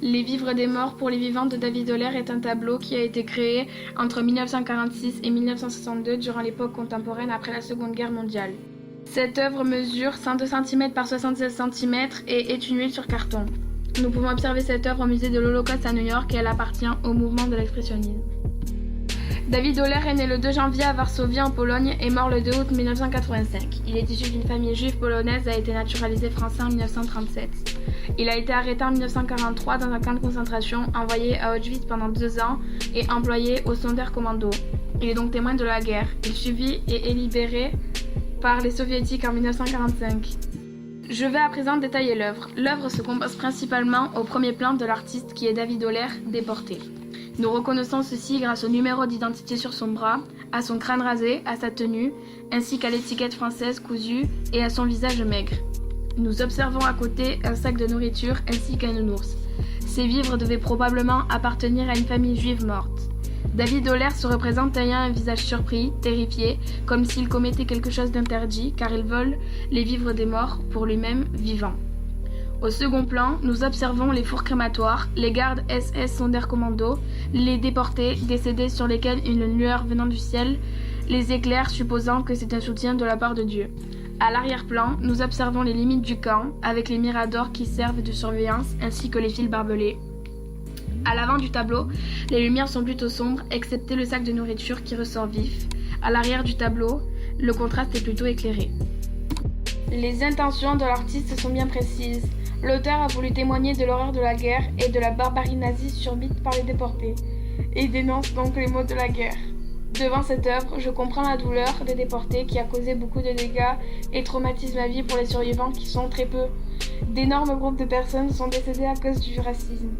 Les vivres des morts pour les vivants de David Holler est un tableau qui a été créé entre 1946 et 1962 durant l'époque contemporaine après la Seconde Guerre mondiale. Cette œuvre mesure 102 cm par 76 cm et est une huile sur carton. Nous pouvons observer cette œuvre au musée de l'Holocauste à New York et elle appartient au mouvement de l'expressionnisme. David Holler est né le 2 janvier à Varsovie en Pologne et mort le 2 août 1985. Il est issu d'une famille juive polonaise et a été naturalisé français en 1937. Il a été arrêté en 1943 dans un camp de concentration, envoyé à Auschwitz pendant 2 ans et employé au Sonderkommando. Il est donc témoin de la guerre. Il subit et est libéré par les soviétiques en 1945. Je vais à présent détailler l'œuvre. L'œuvre se compose principalement au premier plan de l'artiste qui est David Holler, déporté. Nous reconnaissons ceci grâce au numéro d'identité sur son bras, à son crâne rasé, à sa tenue, ainsi qu'à l'étiquette française cousue et à son visage maigre. Nous observons à côté un sac de nourriture ainsi qu'un nounours. Ces vivres devaient probablement appartenir à une famille juive morte. David Holler se représente ayant un visage surpris, terrifié, comme s'il commettait quelque chose d'interdit, car il vole les vivres des morts pour lui-même vivant. Au second plan, nous observons les fours crématoires, les gardes SS Sonderkommando, les déportés décédés sur lesquels une lueur venant du ciel les éclaire, supposant que c'est un soutien de la part de Dieu. À l'arrière-plan, nous observons les limites du camp, avec les miradors qui servent de surveillance, ainsi que les fils barbelés. À l'avant du tableau, les lumières sont plutôt sombres, excepté le sac de nourriture qui ressort vif. À l'arrière du tableau, le contraste est plutôt éclairé. Les intentions de l'artiste sont bien précises. L'auteur a voulu témoigner de l'horreur de la guerre et de la barbarie nazie subite par les déportés, et dénonce donc les maux de la guerre. Devant cette œuvre, je comprends la douleur des déportés qui a causé beaucoup de dégâts et traumatismes à vie pour les survivants qui sont très peu. D'énormes groupes de personnes sont décédées à cause du racisme.